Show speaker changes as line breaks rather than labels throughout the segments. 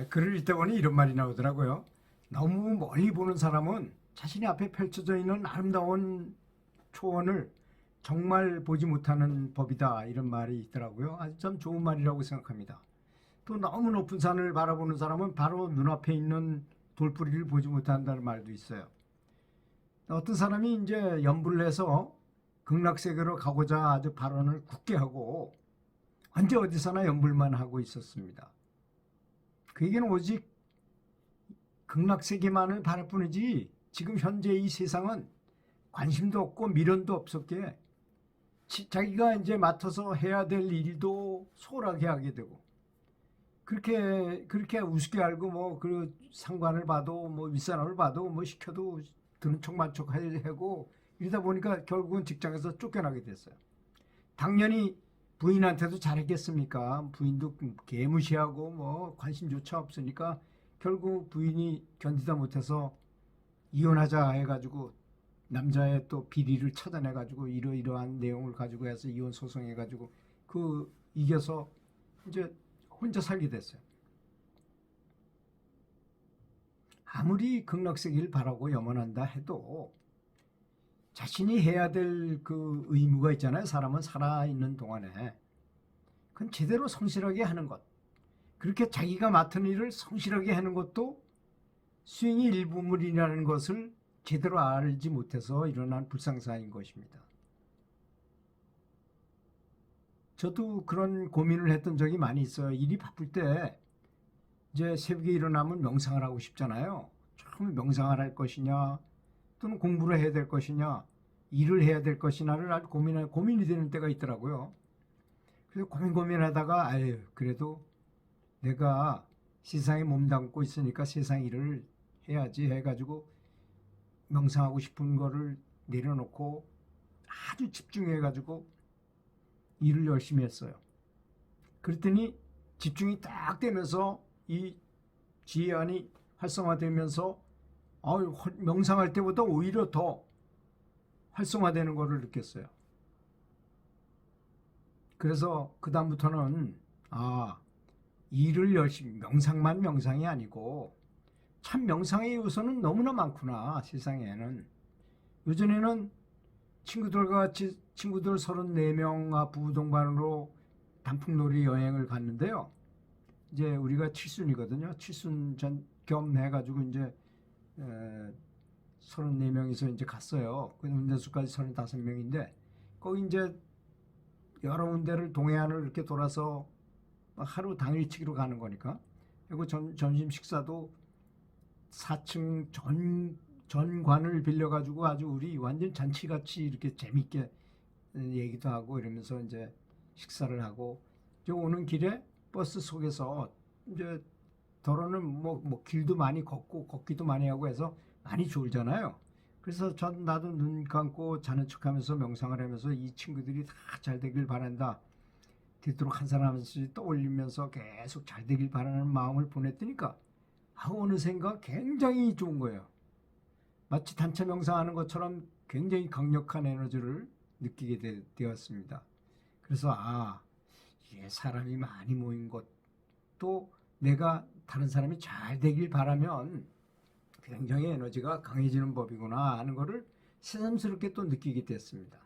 글을 읽다 보니 이런 말이 나오더라고요. 너무 멀리 보는 사람은 자신이 앞에 펼쳐져 있는 아름다운 초원을 정말 보지 못하는 법이다. 이런 말이 있더라고요. 아주 참 좋은 말이라고 생각합니다. 또 너무 높은 산을 바라보는 사람은 바로 눈앞에 있는 돌뿌리를 보지 못한다는 말도 있어요. 어떤 사람이 이제 연불을 해서 극락세계로 가고자 아주 발언을 굳게 하고 언제 어디서나 연불만 하고 있었습니다. 그 얘기는 오직 극락세계만을 바랄 뿐이지 지금 현재 이 세상은 관심도 없고 미련도 없었기에 자기가 이제 맡아서 해야 될 일도 소홀하게 하게 되고 그렇게 우습게 알고 뭐 그 상관을 봐도 뭐 윗사람을 봐도 뭐 시켜도 드는 척만 척 하고 이러다 보니까 결국은 직장에서 쫓겨나게 됐어요. 당연히 부인한테도 잘했겠습니까? 부인도 개무시하고 뭐 관심조차 없으니까 결국 부인이 견디다 못해서 이혼하자 해가지고 남자의 또 비리를 찾아내가지고 이러이러한 내용을 가지고 해서 이혼 소송해가지고 그 이겨서 이제 혼자 살게 됐어요. 아무리 극락세계를 바라고 염원한다 해도 자신이 해야 될 그 의무가 있잖아요. 사람은 살아있는 동안에. 그건 제대로 성실하게 하는 것. 그렇게 자기가 맡은 일을 성실하게 하는 것도 수행의 일부분이라는 것을 제대로 알지 못해서 일어난 불상사인 것입니다. 저도 그런 고민을 했던 적이 많이 있어요. 일이 바쁠 때 이제 새벽에 일어나면 명상을 하고 싶잖아요. 처음 명상을 할 것이냐 또는 공부를 해야 될 것이냐 일을 해야 될 것이냐를 아주 고민이 되는 때가 있더라고요. 그래서 고민하다가 아유 그래도 내가 세상에 몸담고 있으니까 세상 일을 해야지 해가지고 명상하고 싶은 거를 내려놓고 아주 집중해가지고 일을 열심히 했어요. 그랬더니 집중이 딱 되면서 이 지혜안이 활성화되면서 명상할 때보다 오히려 더 활성화되는 것을 느꼈어요. 그래서 그 다음부터는 일을 열심히 명상만 명상이 아니고 참 명상의 요소는 너무나 많구나 세상에는. 요전에는 친구들과 같이 친구들 34명 부부 동반으로 단풍놀이 여행을 갔는데요. 이제 우리가 칠순이거든요. 칠순 겸 해가지고 이제 34명이서 이제 갔어요. 그 운전수까지 35명인데 거기 이제 여러 군데를 동해안을 이렇게 돌아서 하루 당일치기로 가는 거니까. 그리고 점심 식사도 4층 전관을 빌려가지고 아주 우리 완전 잔치같이 이렇게 재밌게 얘기도 하고 이러면서 이제 식사를 하고 이제 오는 길에 버스 속에서 이제 도로는 뭐 길도 많이 걷기도 많이 하고 해서 많이 졸잖아요. 그래서 나도 눈 감고 자는 척하면서 명상을 하면서 이 친구들이 다 잘 되길 바란다. 되도록 한 사람씩 떠올리면서 계속 잘 되길 바라는 마음을 보냈더니까 어느샌가 굉장히 좋은 거예요. 마치 단체 명상하는 것처럼 굉장히 강력한 에너지를 느끼게 되었습니다. 그래서 이게 사람이 많이 모인 것도 내가 다른 사람이 잘 되길 바라면 굉장히 에너지가 강해지는 법이구나 하는 것을 새삼스럽게 또 느끼게 됐습니다.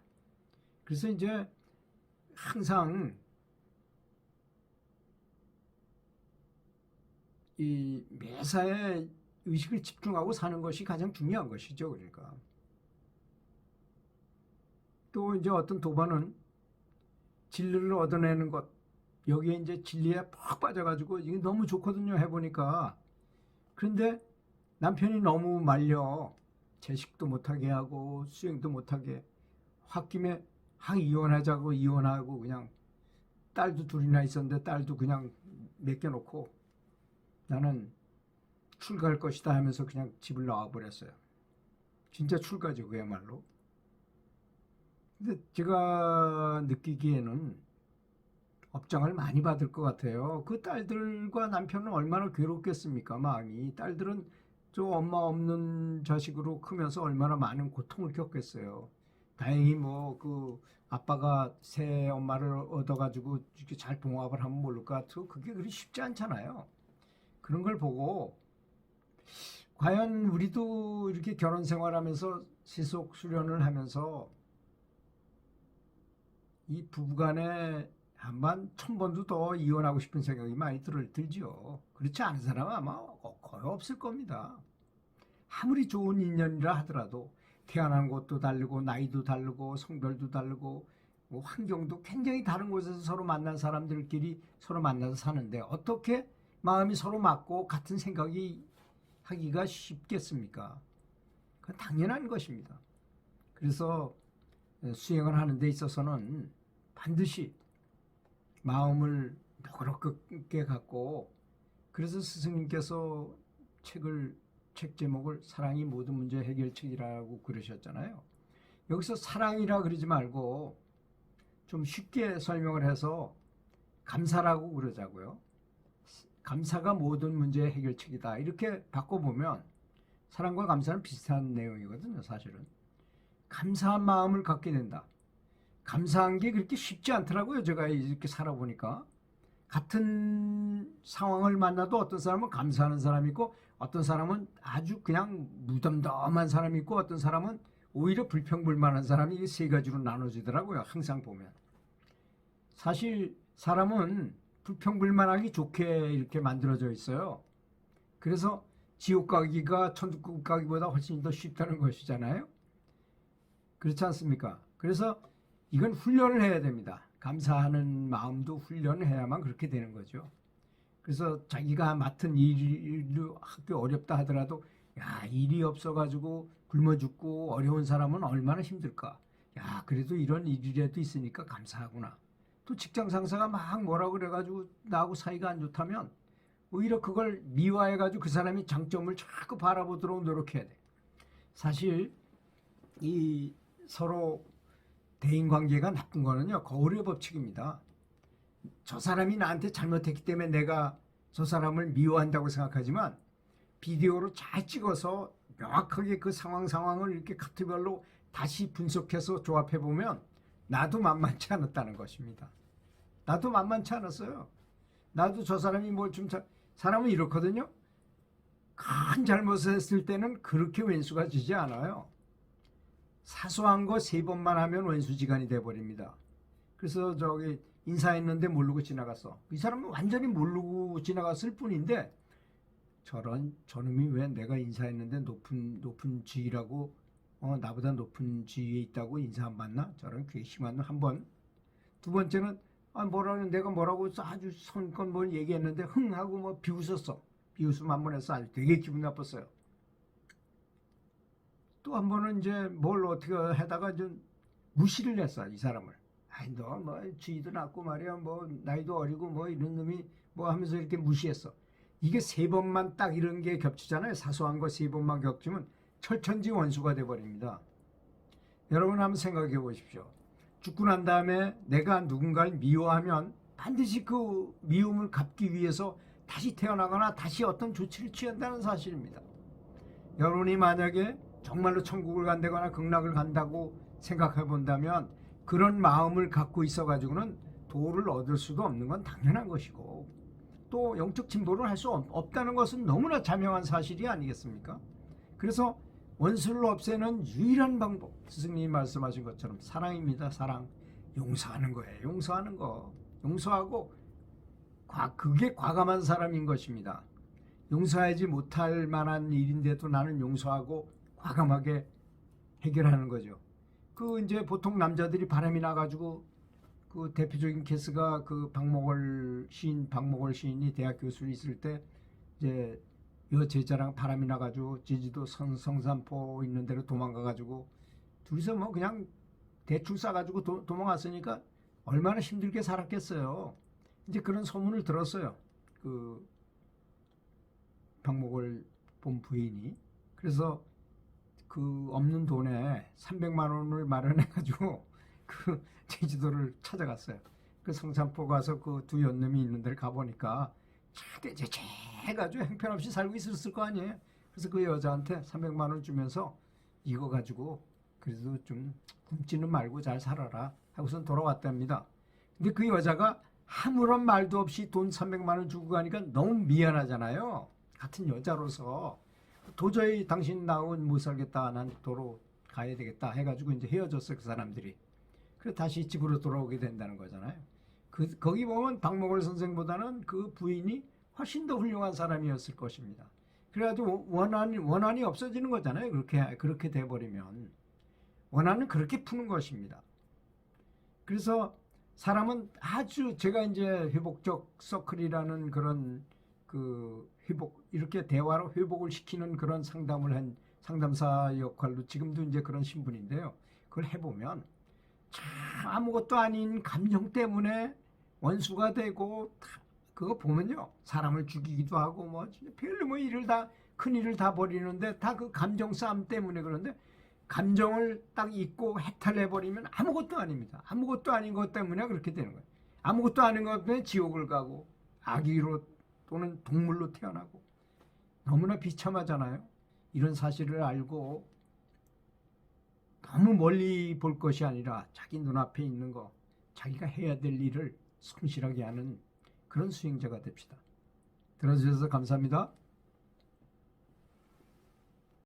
그래서 이제 항상 이 매사에 의식을 집중하고 사는 것이 가장 중요한 것이죠. 그러니까 또 이제 어떤 도반은 진리를 얻어내는 것 여기에 이제 진리에 푹 빠져가지고 이게 너무 좋거든요. 해보니까. 그런데 남편이 너무 말려 채식도 못하게 하고 수행도 못하게 홧김에 이혼하자고 이혼하고 그냥 딸도 둘이나 있었는데 딸도 그냥 맡겨놓고 나는 출가할 것이다 하면서 그냥 집을 나와버렸어요. 진짜 출가죠 그야말로. 근데 제가 느끼기에는 업장을 많이 받을 것 같아요. 그 딸들과 남편은 얼마나 괴롭겠습니까 마음이. 딸들은 저 엄마 없는 자식으로 크면서 얼마나 많은 고통을 겪겠어요. 다행히 뭐 그 아빠가 새 엄마를 얻어가지고 이렇게 잘 봉합을 하면 모를까. 그게 그리 쉽지 않잖아요. 그런 걸 보고 과연 우리도 이렇게 결혼 생활하면서 세속 수련을 하면서 이 부부간에 한번 1000번도 더 이혼하고 싶은 생각이 많이 들지요. 그렇지 않은 사람은 아마 거의 없을 겁니다. 아무리 좋은 인연이라 하더라도 태어난 곳도 다르고 나이도 다르고 성별도 다르고 뭐 환경도 굉장히 다른 곳에서 서로 만난 사람들끼리 서로 만나서 사는데 어떻게 마음이 서로 맞고 같은 생각이 하기가 쉽겠습니까? 그건 당연한 것입니다. 그래서 수행을 하는 데 있어서는 반드시 마음을 너그럽게 갖고, 그래서 스승님께서 책 제목을 사랑이 모든 문제 해결책이라고 그러셨잖아요. 여기서 사랑이라 그러지 말고 좀 쉽게 설명을 해서 감사라고 그러자고요. 감사가 모든 문제의 해결책이다. 이렇게 바꿔보면 사랑과 감사는 비슷한 내용이거든요. 사실은 감사한 마음을 갖게 된다. 감사한 게 그렇게 쉽지 않더라고요. 제가 이렇게 살아보니까 같은 상황을 만나도 어떤 사람은 감사하는 사람이 있고 어떤 사람은 아주 그냥 무덤덤한 사람이 있고 어떤 사람은 오히려 불평불만한 사람이 세 가지로 나눠지더라고요. 항상 보면 사실 사람은 불평불만하기 좋게 이렇게 만들어져 있어요. 그래서 지옥 가기가 천국 가기보다 훨씬 더 쉽다는 것이잖아요. 그렇지 않습니까? 그래서 이건 훈련을 해야 됩니다. 감사하는 마음도 훈련을 해야만 그렇게 되는 거죠. 그래서 자기가 맡은 일이 학교 어렵다 하더라도 야, 일이 없어가지고 굶어 죽고 어려운 사람은 얼마나 힘들까. 야, 그래도 이런 일이라도 있으니까 감사하구나. 또 직장 상사가 막 뭐라고 그래가지고 나하고 사이가 안 좋다면 오히려 그걸 미화해가지고 그 사람이 장점을 자꾸 바라보도록 노력해야 돼. 사실 이 서로 대인관계가 나쁜 거는요, 거울의 법칙입니다. 저 사람이 나한테 잘못했기 때문에 내가 저 사람을 미워한다고 생각하지만 비디오로 잘 찍어서 명확하게 그 상황을 이렇게 카트별로 다시 분석해서 조합해 보면 나도 만만치 않았다는 것입니다. 나도 만만치 않았어요. 나도 저 사람이 뭘 좀 사람은 이렇거든요. 큰 잘못을 했을 때는 그렇게 왼수가 지지 않아요. 사소한 거 3번만 하면 왼수지간이 돼버립니다. 그래서 저기 인사했는데 모르고 지나갔어. 이 사람은 완전히 모르고 지나갔을 뿐인데 저놈이 왜 내가 인사했는데 높은 지위라고 나보다 높은 지위에 있다고 인사 안 받나? 저런 괘씸한 놈 한 번. 두 번째는 내가 뭐라고 아주 성의껏 뭘 얘기했는데 흥 하고 뭐 비웃었어. 비웃음 한 번 해서 아주 되게 기분 나빴어요. 또 한 번은 이제 뭘 어떻게 하다가 좀 무시를 했어, 이 사람을. 아이, 너 뭐 지위도 낮고 말이야, 뭐 나이도 어리고 뭐 이런 놈이 뭐 하면서 이렇게 무시했어. 이게 3번만 딱 이런 게 겹치잖아요. 사소한 거 3번만 겹치면 철천지 원수가 돼버립니다. 여러분 한번 생각해 보십시오. 죽고 난 다음에 내가 누군가를 미워하면 반드시 그 미움을 갚기 위해서 다시 태어나거나 다시 어떤 조치를 취한다는 사실입니다. 여러분이 만약에 정말로 천국을 간다거나 극락을 간다고 생각해 본다면 그런 마음을 갖고 있어 가지고는 도를 얻을 수도 없는 건 당연한 것이고 또 영적 진보를 할 수 없다는 것은 너무나 자명한 사실이 아니겠습니까? 그래서 원수를 없애는 유일한 방법, 스승님이 말씀하신 것처럼 사랑입니다. 사랑. 용서하는 거예요. 용서하는 거. 용서하고 그게 과감한 사람인 것입니다. 용서하지 못할 만한 일인데도 나는 용서하고 과감하게 해결하는 거죠. 이제 보통 남자들이 바람이 나가지고 그 대표적인 케이스가 그 박목월 시인이 대학 교수로 있을 때 이제 여제자랑 바람이 나가지고 제주도 성산포 있는 데로 도망가가지고 둘이서 뭐 그냥 대출 싸가지고 도망갔으니까 얼마나 힘들게 살았겠어요. 이제 그런 소문을 들었어요. 그 박목월 본 부인이. 그래서 그 없는 돈에 300만 원을 마련해가지고 그 제주도를 찾아갔어요. 그 성산포 가서 그 두 연놈이 있는 데를 가보니까 차대제제 해가지고 형편없이 살고 있었을 거 아니에요. 그래서 그 여자한테 300만 원 주면서 이거 가지고 그래도 좀 굶지는 말고 잘 살아라 하고선 돌아왔답니다. 근데 그 여자가 아무런 말도 없이 돈 300만 원 주고 가니까 너무 미안하잖아요. 같은 여자로서 도저히 당신 나하고는 못 살겠다. 난 도로 가야 되겠다 해가지고 이제 헤어졌어요, 그 사람들이. 그래서 다시 집으로 돌아오게 된다는 거잖아요. 거기 보면 박목월 선생보다는 그 부인이 훨씬 더 훌륭한 사람이었을 것입니다. 그래가지고 원한이 없어지는 거잖아요. 그렇게 돼버리면 원한은 그렇게 푸는 것입니다. 그래서 사람은 아주 제가 이제 회복적 서클이라는 그런 그 회복 이렇게 대화로 회복을 시키는 그런 상담을 한 상담사 역할로 지금도 이제 그런 신분인데요. 그걸 해보면 참 아무것도 아닌 감정 때문에 원수가 되고 그거 보면요 사람을 죽이기도 하고 뭐 별로 뭐 큰 일을 다 벌이는데 다 그 감정 싸움 때문에. 그런데 감정을 딱 잊고 해탈해버리면 아무것도 아닙니다. 아무것도 아닌 것 때문에 그렇게 되는 거예요. 아무것도 아닌 것 때문에 지옥을 가고 아기로 또는 동물로 태어나고 너무나 비참하잖아요. 이런 사실을 알고 너무 멀리 볼 것이 아니라 자기 눈앞에 있는 거, 자기가 해야 될 일을 성실하게 하는 그런 수행자가 됩시다. 들어주셔서 감사합니다.